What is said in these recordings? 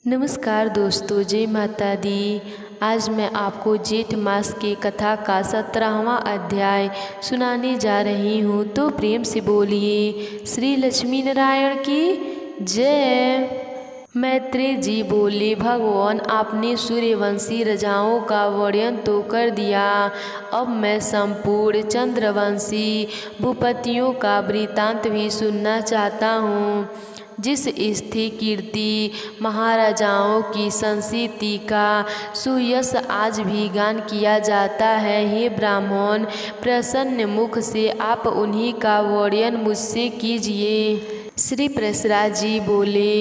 नमस्कार दोस्तों, जय माता दी। आज मैं आपको जेठ मास के कथा का 17वां अध्याय सुनाने जा रही हूँ, तो प्रेम से बोलिए श्री लक्ष्मी नारायण की जय। मैत्रेय जी बोले, भगवान आपने सूर्यवंशी राजाओं का वर्णन तो कर दिया, अब मैं संपूर्ण चंद्रवंशी भूपतियों का वृत्तांत भी सुनना चाहता हूँ। जिस स्थिर कीर्ति महाराजाओं की संस्कृति का सुयश आज भी गान किया जाता है, हे ब्राह्मण, प्रसन्न मुख से आप उन्हीं का वर्णन मुझसे कीजिए। श्री प्रसराज जी बोले,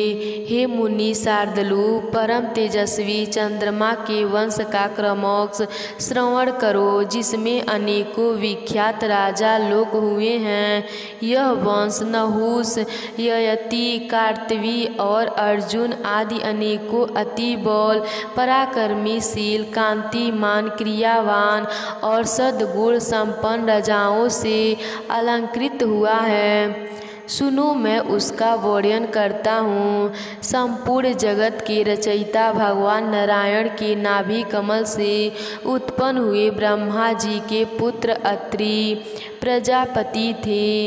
हे मुनि शार्दूल, परम तेजस्वी चंद्रमा के वंश का क्रमश श्रवण करो, जिसमें अनेकों विख्यात राजा लोग हुए हैं। यह वंश नहुस, ययति, कार्तवी और अर्जुन आदि अनेकों अति बल, पराक्रमीशील, कांतिमान, क्रियावान और सद्गुण संपन्न राजाओं से अलंकृत हुआ है। सुनो, मैं उसका वर्णन करता हूँ। संपूर्ण जगत के रचयिता भगवान नारायण के नाभि कमल से उत्पन्न हुए ब्रह्मा जी के पुत्र अत्रि प्रजापति थे।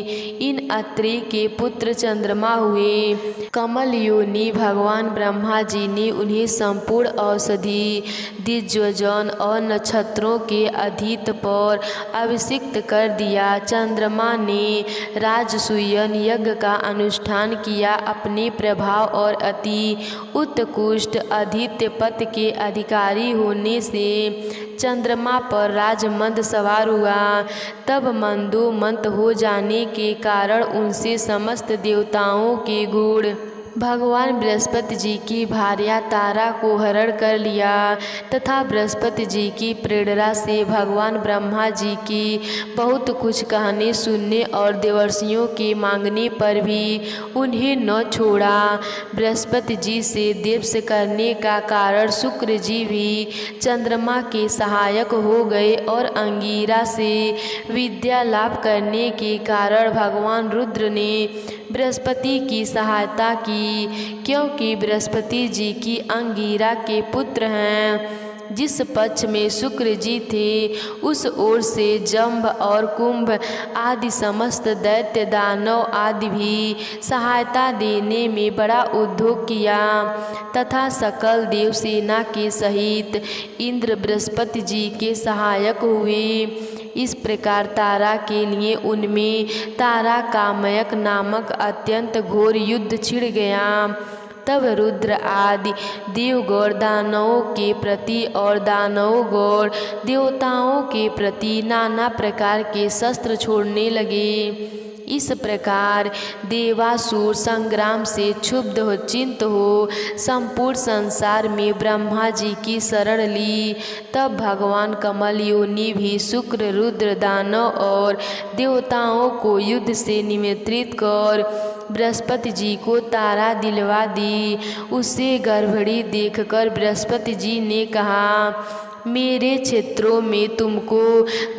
इन अत्रि के पुत्र चंद्रमा हुए। कमल योनि भगवान ब्रह्मा जी ने उन्हें संपूर्ण औषधि, दिग्वजन और नक्षत्रों के अधित पर अभिषिक्त कर दिया। चंद्रमा ने राजसूय यज्ञ का अनुष्ठान किया। अपने प्रभाव और अति उत्कृष्ट आदित्य पद के अधिकारी होने से चंद्रमा पर राजमंद सवार हुआ। तब मंदोमंद हो जाने के कारण उनसे समस्त देवताओं के गुण भगवान बृहस्पति जी की भार्या तारा को हरण कर लिया, तथा बृहस्पति जी की प्रेरणा से भगवान ब्रह्मा जी की बहुत कुछ कहानी सुनने और देवर्षियों के मांगने पर भी उन्हें न छोड़ा। बृहस्पति जी से देवश करने का कारण शुक्र जी भी चंद्रमा के सहायक हो गए और अंगिरा से विद्या लाभ करने के कारण भगवान रुद्र ने बृहस्पति की सहायता की, क्योंकि बृहस्पति जी की अंगिरा के पुत्र हैं। जिस पक्ष में शुक्र जी थे, उस ओर से जंभ और कुंभ आदि समस्त दैत्य दानव आदि भी सहायता देने में बड़ा उद्योग किया, तथा सकल देव सेना के सहित इंद्र बृहस्पति जी के सहायक हुए। इस प्रकार तारा के लिए उनमें तारा कामयक नामक अत्यंत घोर युद्ध छिड़ गया। तब रुद्र आदि देवगण दानवों के प्रति और दानवगण देवताओं के प्रति नाना प्रकार के शस्त्र छोड़ने लगे। इस प्रकार देवासुर संग्राम से क्षुब्ध हो चिंत हो संपूर्ण संसार में ब्रह्मा जी की शरण ली। तब भगवान कमल योनि भी शुक्र, रुद्र, दानव और देवताओं को युद्ध से निमंत्रित कर बृहस्पति जी को तारा दिलवा दी। उसे गर्भड़ी देखकर बृहस्पति जी ने कहा, मेरे क्षेत्रों में तुमको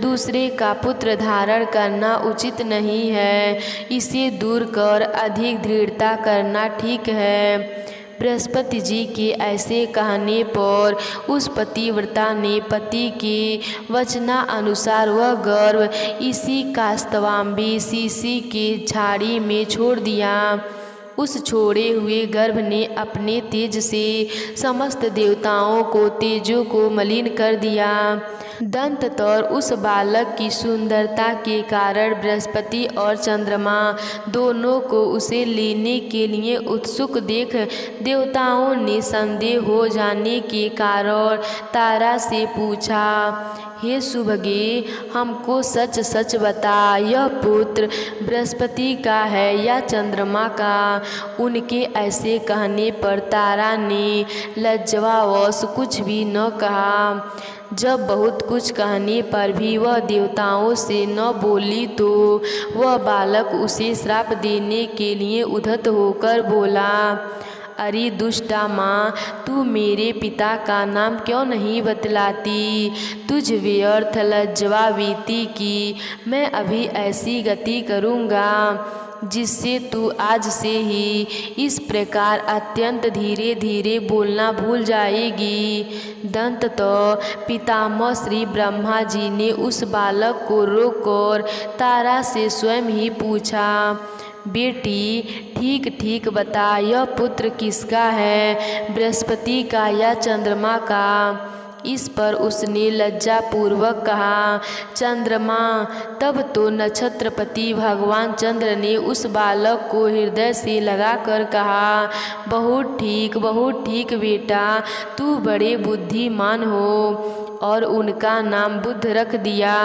दूसरे का पुत्र धारण करना उचित नहीं है, इसे दूर कर अधिक दृढ़ता करना ठीक है। बृहस्पति जी के ऐसे कहने पर उस पतिव्रता ने पति के वचना अनुसार वह गर्भ इसी कास्तवाम्बी शीशी के झाड़ी में छोड़ दिया। उस छोड़े हुए गर्भ ने अपने तेज से समस्त देवताओं को तेजों को मलिन कर दिया। दंततर उस बालक की सुंदरता के कारण बृहस्पति और चंद्रमा दोनों को उसे लेने के लिए उत्सुक देख देवताओं ने संदेह हो जाने के कारण तारा से पूछा, हे सुभगे, हमको सच सच बता, यह पुत्र बृहस्पति का है या चंद्रमा का? उनके ऐसे कहने पर तारा ने लज्जावश कुछ भी न कहा। जब बहुत कुछ कहने पर भी वह देवताओं से न बोली, तो वह बालक उसे श्राप देने के लिए उद्धत होकर बोला, अरे दुष्टा माँ, तू मेरे पिता का नाम क्यों नहीं बतलाती? तुझ व्यर्थ लज्जा बीती कि मैं अभी ऐसी गति करूँगा। जिससे तू आज से ही इस प्रकार अत्यंत धीरे धीरे बोलना भूल जाएगी। दंततः पितामह श्री ब्रह्मा जी ने उस बालक को रोककर तारा से स्वयं ही पूछा, बेटी ठीक ठीक बता, यह पुत्र किसका है, बृहस्पति का या चंद्रमा का? इस पर उसने लज्जापूर्वक कहा, चंद्रमा। तब तो नक्षत्रपति भगवान चंद्र ने उस बालक को हृदय से लगाकर कहा, बहुत ठीक बेटा, तू बड़े बुद्धिमान हो। और उनका नाम बुद्ध रख दिया।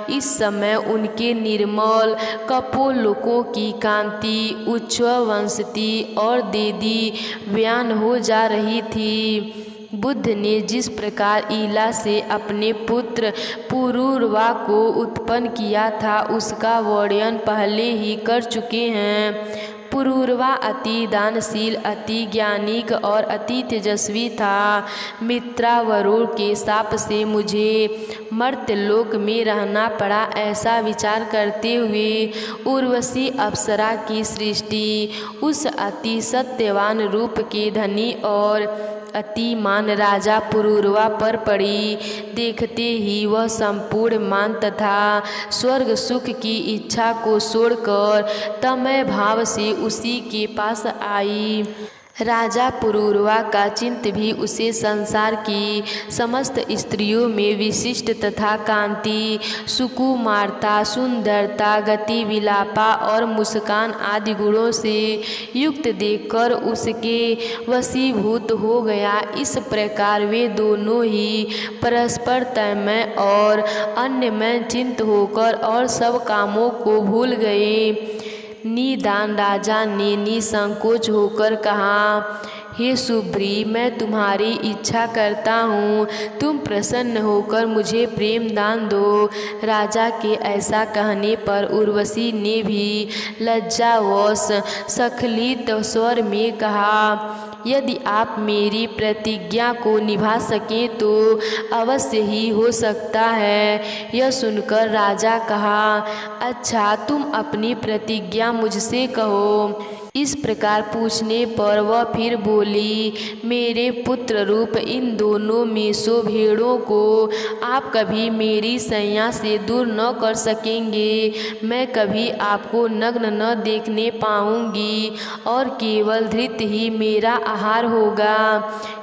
इस समय उनके निर्मल कपोलोकों की कांति उज्ज्वल वंशती और देदी व्यान हो जा रही थी। बुद्ध ने जिस प्रकार ईला से अपने पुत्र पुरूरवा को उत्पन्न किया था उसका वर्णन पहले ही कर चुके हैं। पुरूरवा अति दानशील, अति ज्ञानिक और अति तेजस्वी था। मित्रावरुण के शाप से मुझे मर्त्यलोक में रहना पड़ा, ऐसा विचार करते हुए उर्वशी अप्सरा की सृष्टि उस अति सत्यवान रूप के धनी और अतिमान राजा पुरूरवा पर पड़ी। देखते ही वह संपूर्ण मान तथा स्वर्ग सुख की इच्छा को छोड़कर तमय भाव से उसी के पास आई। राजा पुरूरवा का चित्त भी उसे संसार की समस्त स्त्रियों में विशिष्ट तथा कांति, सुकुमारता, सुंदरता, गति, विलापा और मुस्कान आदि गुणों से युक्त देखकर उसके वशीभूत हो गया। इस प्रकार वे दोनों ही परस्पर तन्मय और अन्यमय चित्त होकर और सब कामों को भूल गए। निदान राजा ने निसंकोच होकर कहा, हे सुब्री, मैं तुम्हारी इच्छा करता हूँ, तुम प्रसन्न होकर मुझे प्रेम दान दो। राजा के ऐसा कहने पर उर्वशी ने भी लज्जावश स्खलित स्वर में कहा, यदि आप मेरी प्रतिज्ञा को निभा सकें तो अवश्य ही हो सकता है। यह सुनकर राजा कहा, अच्छा, तुम अपनी प्रतिज्ञा मुझसे कहो। इस प्रकार पूछने पर वह फिर बोली, मेरे पुत्र रूप इन दोनों में सो भेड़ों को आप कभी मेरी सैया से दूर न कर सकेंगे। मैं कभी आपको नग्न न देखने पाऊंगी और केवल धृत ही मेरा आहार होगा।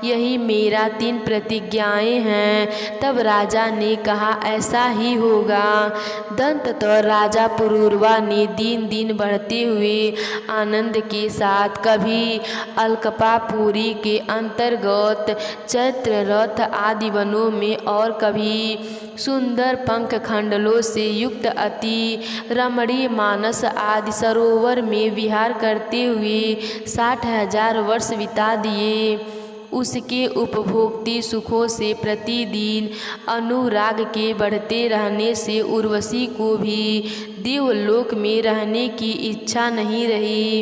यही मेरा 3 प्रतिज्ञाएं हैं। तब राजा ने कहा, ऐसा ही होगा। दंततः राजा पुरूरवा ने दिन दिन बढ़ते हुए आनंद के साथ कभी अलकपापुरी के अंतर्गत चैत्र रथ आदि वनों में और कभी सुंदर पंख खंडलों से युक्त अति रमणीय मानस आदि सरोवर में विहार करते हुए 60,000 वर्ष बिता दिए। उसके उपभोक्ती सुखों से प्रतिदिन अनुराग के बढ़ते रहने से उर्वशी को भी देवलोक में रहने की इच्छा नहीं रही।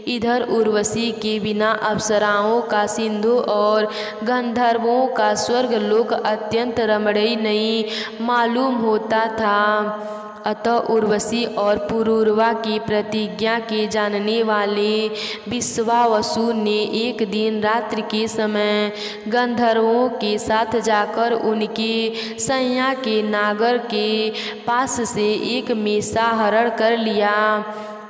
इधर उर्वशी के बिना अप्सराओं का सिंधु और गंधर्वों का स्वर्गलोक अत्यंत रमणीय नहीं मालूम होता था। अतः उर्वशी और पुरूरवा की प्रतिज्ञा के जानने वाले विश्वावसु ने एक दिन रात्रि के समय गंधर्वों के साथ जाकर उनके सैया के नागर के पास से एक मेषा हरण कर लिया।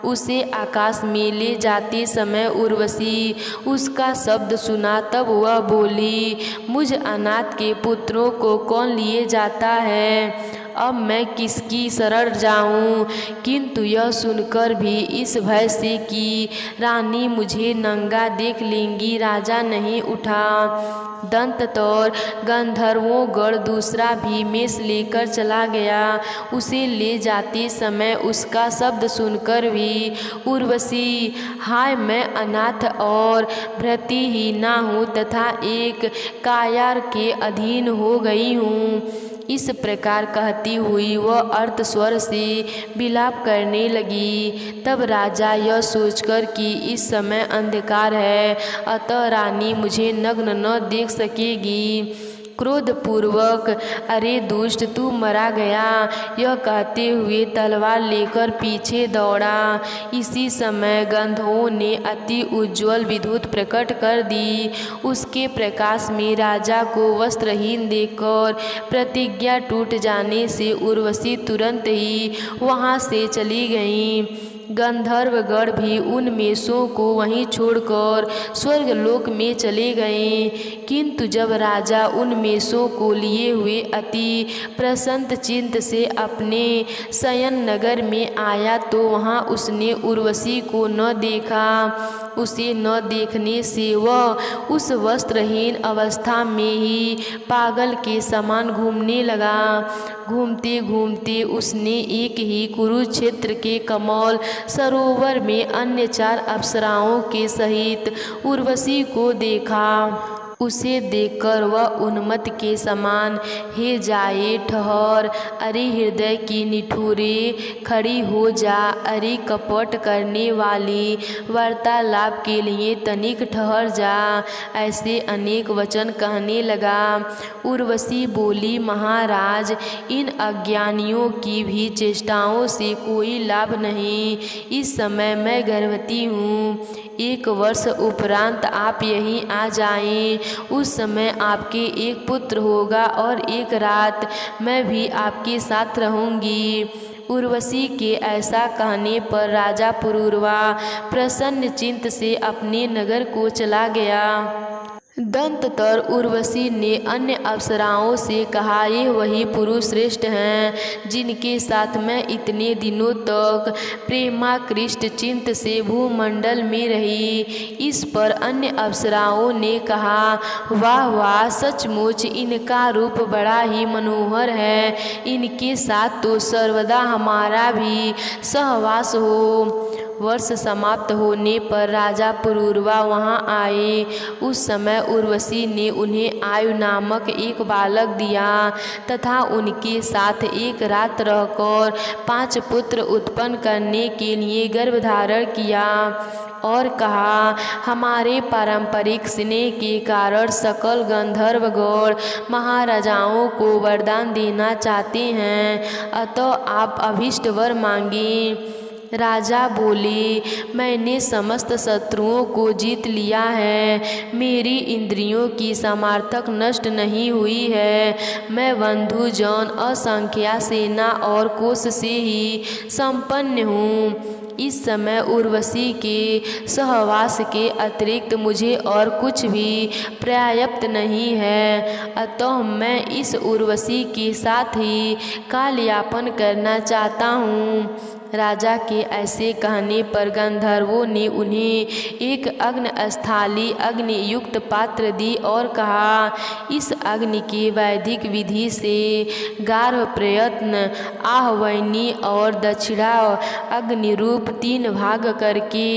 उसे आकाश में ले जाते समय उर्वशी उसका शब्द सुना, तब वह बोली, मुझ अनाथ के पुत्रों को कौन लिए जाता है, अब मैं किसकी शरण जाऊं। किंतु यह सुनकर भी इस भय से कि रानी मुझे नंगा देख लेंगी राजा नहीं उठा। दंततौर गंधर्वों गण दूसरा भी मेष लेकर चला गया। उसे ले जाते समय उसका शब्द सुनकर भी उर्वशी, हाय मैं अनाथ और भृतिहीना हूँ तथा एक कायर के अधीन हो गई हूँ, इस प्रकार कहती हुई वह अर्ध स्वर से विलाप करने लगी। तब राजा यह सोचकर कि इस समय अंधकार है, अतः रानी मुझे नग्न न देख सकेगी, क्रोधपूर्वक, अरे दुष्ट, तू मारा गया, यह कहते हुए तलवार लेकर पीछे दौड़ा। इसी समय गंधर्वों ने अति उज्ज्वल विद्युत प्रकट कर दी। उसके प्रकाश में राजा को वस्त्रहीन देखकर प्रतिज्ञा टूट जाने से उर्वशी तुरंत ही वहाँ से चली गईं। गंधर्वगण भी उन मेषों को वहीं छोड़कर स्वर्गलोक में चले गए। किंतु जब राजा उन मेषों को लिए हुए अति प्रसन्न चित्त से अपने शयन नगर में आया तो वहाँ उसने उर्वशी को न देखा। उसे न देखने से वह उस वस्त्रहीन अवस्था में ही पागल के समान घूमने लगा। घूमते घूमते उसने एक ही कुरुक्षेत्र के कमल सरोवर में अन्य 4 अप्सराओं के सहित उर्वशी को देखा। उसे देखकर वह उन्मत्त के समान, हे जाए ठहर, अरे हृदय की निठुरे खड़ी हो जा, अरे कपट करने वाली वार्तालाप के लिए तनिक ठहर जा, ऐसे अनेक वचन कहने लगा। उर्वशी बोली, महाराज, इन अज्ञानियों की भी चेष्टाओं से कोई लाभ नहीं। इस समय मैं गर्भवती हूँ। 1 वर्ष उपरांत आप यहीं आ जाएं। उस समय आपके एक पुत्र होगा और एक रात मैं भी आपके साथ रहूंगी। उर्वशी के ऐसा कहने पर राजा पुरूरवा प्रसन्न चित्त से अपने नगर को चला गया। दंततर उर्वशी ने अन्य अप्सराओं से कहा, ये वही पुरुष श्रेष्ठ हैं जिनके साथ मैं इतने दिनों तक प्रेमाकृष्ट चित्त से भूमंडल में रही। इस पर अन्य अप्सराओं ने कहा, वाह वाह, सचमुच इनका रूप बड़ा ही मनोहर है। इनके साथ तो सर्वदा हमारा भी सहवास हो। वर्ष समाप्त होने पर राजा पुरूरवा वहाँ आए। उस समय उर्वशी ने उन्हें आयु नामक एक बालक दिया तथा उनके साथ एक रात रहकर 5 पुत्र उत्पन्न करने के लिए गर्भधारण किया और कहा, हमारे पारंपरिक स्नेह के कारण सकल गंधर्वगण महाराजाओं को वरदान देना चाहते हैं, अतः आप अभीष्ट वर मांगे। राजा बोले, मैंने समस्त शत्रुओं को जीत लिया है। मेरी इंद्रियों की सामर्थ्य नष्ट नहीं हुई है। मैं बंधु जन असंख्या सेना और कोष से ही संपन्न हूँ। इस समय उर्वशी के सहवास के अतिरिक्त मुझे और कुछ भी पर्याप्त नहीं है, अतः मैं इस उर्वशी के साथ ही कालयापन करना चाहता हूँ। राजा के ऐसे कहने पर गंधर्वों ने उन्हें एक अग्नस्थाली अग्नि युक्त पात्र दी और कहा, इस अग्नि की वैदिक विधि से गार्ह प्रयत्न आहवनी और दक्षिणा अग्नि रूप 3 भाग करके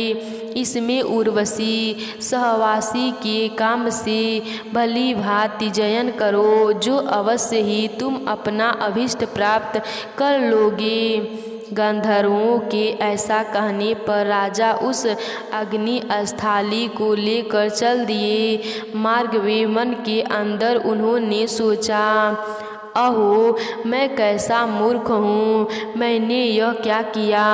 इसमें उर्वशी सहवासी के काम से भली भांति जयन करो, जो अवश्य ही तुम अपना अभीष्ट प्राप्त कर लोगे। गंधर्वों के ऐसा कहने पर राजा उस अग्नि स्थली को लेकर चल दिए। मार्ग में मन के अंदर उन्होंने सोचा, अहो, मैं कैसा मूर्ख हूँ। मैंने यह क्या किया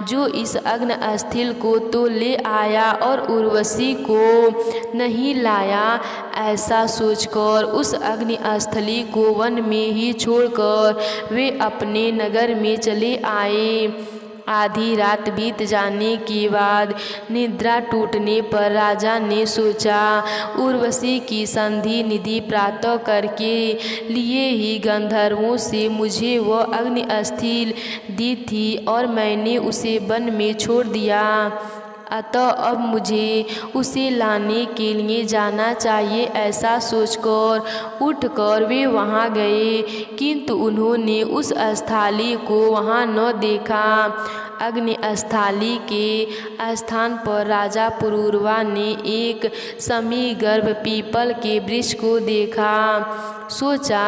जो इस अग्निस्थल को तो ले आया और उर्वशी को नहीं लाया। ऐसा सोचकर उस अग्निस्थली को वन में ही छोड़कर वे अपने नगर में चले आए। आधी रात बीत जाने के बाद निद्रा टूटने पर राजा ने सोचा, उर्वशी की संधि निधि प्राप्त करके लिए ही गंधर्वों से मुझे वह अग्निस्थल दी थी और मैंने उसे वन में छोड़ दिया, अतः अब मुझे उसे लाने के लिए जाना चाहिए। ऐसा सोचकर उठकर वे वहाँ गए, किंतु उन्होंने उस स्थली को वहाँ न देखा। अग्निस्थली के स्थान पर राजा पुरूरवा ने एक समीगर्भ पीपल के वृक्ष को देखा। सोचा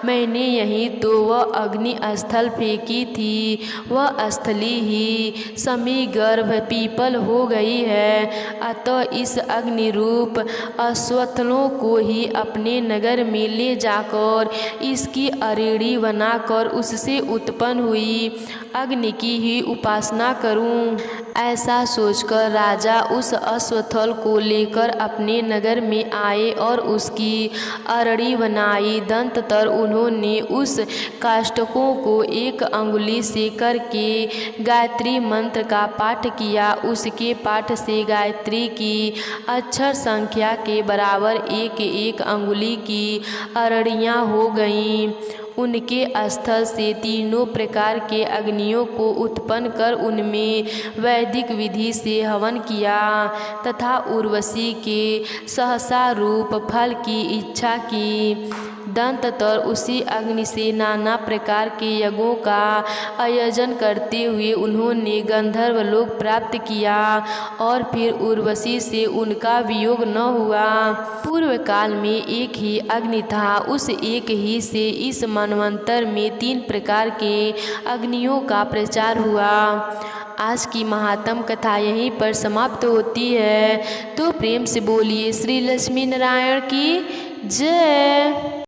मैंने यहीं तो वह अग्नि स्थल फेंकी थी, वह स्थली ही समीगर्भ पीपल हो गई है। अतः इस अग्नि रूप अश्वत्थों को ही अपने नगर में ले जाकर इसकी अरेड़ी बनाकर उससे उत्पन्न हुई अग्नि की ही उपासना करूं। ऐसा सोचकर राजा उस अश्वत्थल को लेकर अपने नगर में आए और उसकी अरड़ी बनाई। दंततर उन्होंने उस काष्ठकों को एक अंगुली से करके गायत्री मंत्र का पाठ किया। उसके पाठ से गायत्री की अक्षर संख्या के बराबर एक एक अंगुली की अरड़ियाँ हो गईं। उनके स्थल से तीनों प्रकार के अग्नियों को उत्पन्न कर उनमें वैदिक विधि से हवन किया तथा उर्वशी के सहसा रूप फल की इच्छा की। दंततर उसी अग्नि से नाना प्रकार के यज्ञों का आयोजन करते हुए उन्होंने गंधर्व लोक प्राप्त किया और फिर उर्वशी से उनका वियोग न हुआ। पूर्व काल में एक ही अग्नि था, उस एक ही से इस मनवंतर में 3 प्रकार के अग्नियों का प्रचार हुआ। आज की महात्म कथा यहीं पर समाप्त होती है। तो प्रेम से बोलिए श्री लक्ष्मी नारायण की जय।